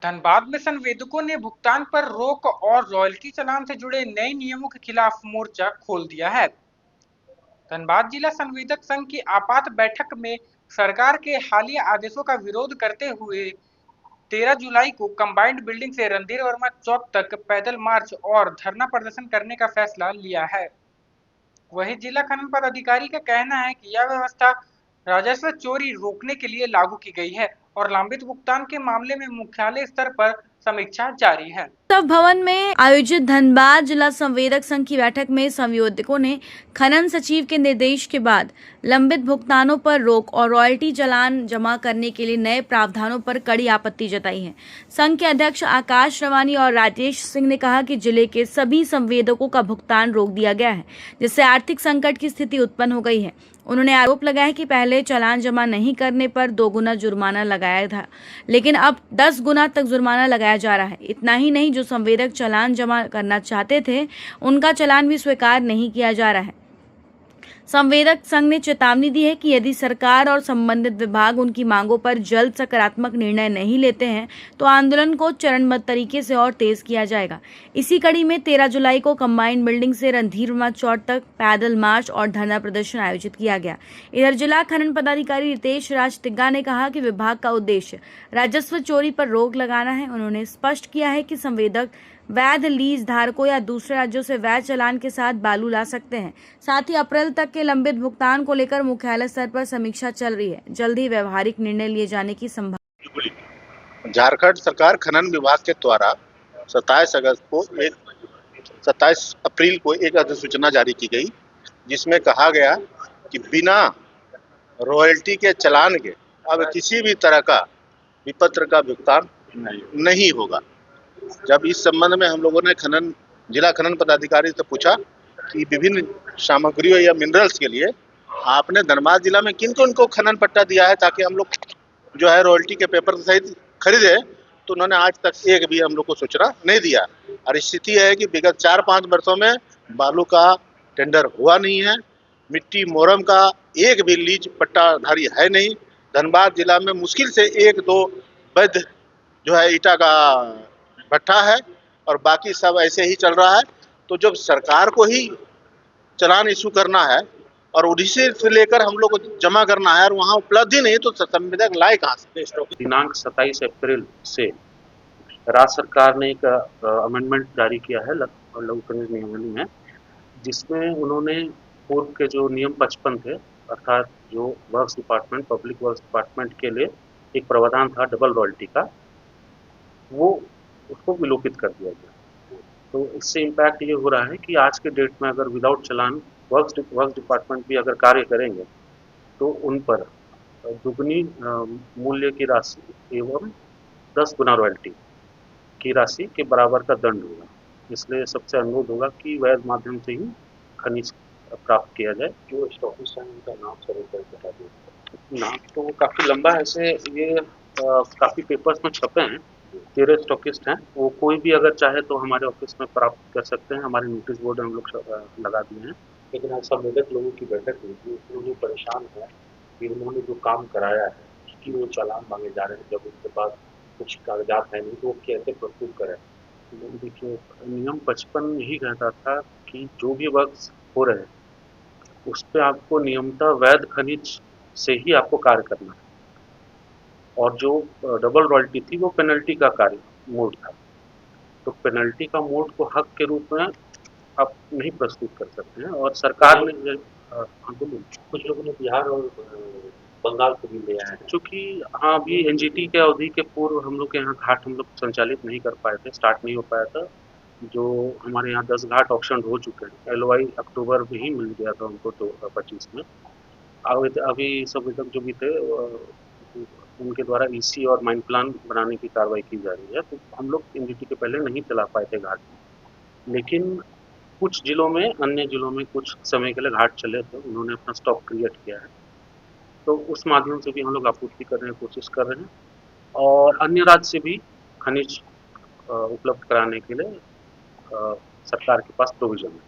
धनबाद में संवेदकों ने भुगतान पर रोक और रॉयल्टी चालान से जुड़े नए नियमों के खिलाफ मोर्चा खोल दिया है। धनबाद जिला संवेदक संघ की आपात बैठक में सरकार के हालिया आदेशों का विरोध करते हुए 13 जुलाई को कंबाइंड बिल्डिंग से रणधीर वर्मा चौक तक पैदल मार्च और धरना प्रदर्शन करने का फैसला लिया है। वहीं जिला खनन पदाधिकारी का कहना है कि यह व्यवस्था राजस्व चोरी रोकने के लिए लागू की गई है और लंबित भुगतान के मामले में मुख्यालय स्तर पर समीक्षा जारी है। उत्सव भवन में आयोजित धनबाद जिला संवेदक संघ की बैठक में संयोजकों ने खनन सचिव के निर्देश के बाद लंबित भुगतानों पर रोक और रॉयल्टी चालान जमा करने के लिए नए प्रावधानों पर कड़ी आपत्ति जताई है। संघ के अध्यक्ष आकाश रवानी और राजेश सिंह ने कहा कि जिले के सभी संवेदकों का भुगतान रोक दिया गया है, जिससे आर्थिक संकट की स्थिति उत्पन्न हो गई है। उन्होंने आरोप लगाया कि पहले चालान जमा नहीं करने पर 2 गुना जुर्माना लगाया था, लेकिन अब 10 गुना तक जुर्माना लगाया जा रहा है। इतना ही नहीं, जो संवेदक चालान जमा करना चाहते थे उनका चालान भी स्वीकार नहीं किया जा रहा है। संवेदक संघ ने चेतावनी दी है कि यदि सरकार और संबंधित विभाग उनकी मांगों पर जल्द सकारात्मक निर्णय नहीं लेते हैं तो आंदोलन को चरणबद्ध तरीके से और तेज किया जाएगा। इसी कड़ी में 13 जुलाई को कंबाइंड बिल्डिंग से रणधीर वर्मा चौक तक पैदल मार्च और धरना प्रदर्शन आयोजित किया गया। इधर जिला खनन पदाधिकारी रितेश राज तिग्गा ने कहा कि विभाग का उद्देश्य राजस्व चोरी पर रोक लगाना है। उन्होंने स्पष्ट किया है कि संवेदक वैध लीज धारकों या दूसरे राज्यों से वैध चालान के साथ बालू ला सकते हैं। साथ ही अप्रैल तक के लंबित भुगतान को लेकर मुख्यालय स्तर पर समीक्षा चल रही है। जल्द ही व्यवहारिक निर्णय लिए जाने की संभावना। झारखंड सरकार खनन विभाग के द्वारा 27 अप्रैल को एक अधिसूचना जारी की गई, जिसमें कहा गया कि बिना रॉयल्टी के चालान के अब किसी भी तरह का विपत्र का भुगतान नहीं होगा। जब इस संबंध में हम लोगों ने जिला खनन पदाधिकारी से पूछा कि विभिन्न सामग्रियों या मिनरल्स के लिए आपने धनबाद जिला में किनको खनन पट्टा दिया है ताकि हम लोग जो है रॉयल्टी के पेपर सहित खरीदे, तो उन्होंने आज तक एक भी हम लोग को सूचना नहीं दिया। और स्थिति है कि विगत 4-5 वर्षों में बालू का टेंडर हुआ नहीं है, मिट्टी मोरम का एक भी लीज पट्टाधारी है नहीं। धनबाद जिला में मुश्किल से 1-2 वैध जो है ईटा का भट्ठा है और बाकी सब ऐसे ही चल रहा है। तो जब सरकार को ही चालान इशू करना है और उड़ीसा से लेकर हम लोग को जमा करना है और वहाँ उपलब्ध ही नहीं, तो संवेदक लाए कहाँ से? दिनांक 27 अप्रैल से राज्य सरकार ने एक अमेंडमेंट जारी किया है लघु खनिज नियमावली में, जिसमें उन्होंने पूर्व के जो नियम 55 थे, अर्थात जो works department, public works department के लिए एक प्रावधान था डबल रॉयल्टी का, वो उसको विलोपित कर दिया गया। तो इससे इम्पैक्ट ये हो रहा है कि आज के डेट में अगर विदाउट चालान वर्क्स डिपार्टमेंट भी अगर कार्य करेंगे तो उन पर दुगनी मूल्य की राशि एवं 10 गुना रॉयल्टी की राशि के बराबर का दंड होगा। इसलिए सबसे अनुरोध होगा कि वैध माध्यम से ही खनिज प्राप्त किया जाए। जो स्टॉकिस्ट हैं उनका नाम सर बता दीजिए। नाम तो काफ़ी लंबा है, ऐसे ये काफ़ी पेपर्स में छपे हैं। 13 स्टॉकिस्ट हैं, वो कोई भी अगर चाहे तो हमारे ऑफिस में प्राप्त कर सकते हैं। हमारे नोटिस बोर्ड हम लोग लगा दिए हैं। लेकिन आज संवेदक लोगों की बैठक हुई थी, उन्होंने परेशान है कि उन्होंने जो काम कराया है उसकी वो चालान मांगे जा रहे हैं, जब उनके पास कुछ कागजात है नहीं तो वो कैसे प्रस्तुत करें। देखिए, नियम 55 यही कहता था कि जो भी वर्क हो रहे हैं उस पर आपको नियमतः वैध खनिज से ही आपको कार्य करना है, और जो डबल रॉयल्टी थी वो पेनल्टी का कार्य मोड था। तो पेनल्टी का मोड को हक के रूप में आप नहीं प्रस्तुत कर सकते हैं। और सरकार ने कुछ लोगों ने बिहार और बंगाल को भी ले आए हैं, चूँकि हाँ, अभी एनजीटी के अवधि के पूर्व हम लोग के यहाँ घाट हम लोग संचालित नहीं कर पाए थे, स्टार्ट नहीं हो पाया था। जो हमारे यहाँ 10 घाट ऑप्शन हो चुके हैं, LOI अक्टूबर में ही मिल गया था उनको 2025 में। अभी संवेदक जो भी थे उनके द्वारा EC और माइन प्लान बनाने की कार्रवाई की जा रही है। तो हम लोग एनजीटी के पहले नहीं चला पाए थे घाट में, लेकिन कुछ जिलों में, अन्य जिलों में कुछ समय के लिए घाट चले थे, उन्होंने अपना स्टॉक क्रिएट किया है। तो उस माध्यम से भी हम लोग आपूर्ति करने की कोशिश कर रहे हैं और अन्य राज्य से भी खनिज उपलब्ध कराने के लिए सरकार के पास प्रोविजन है।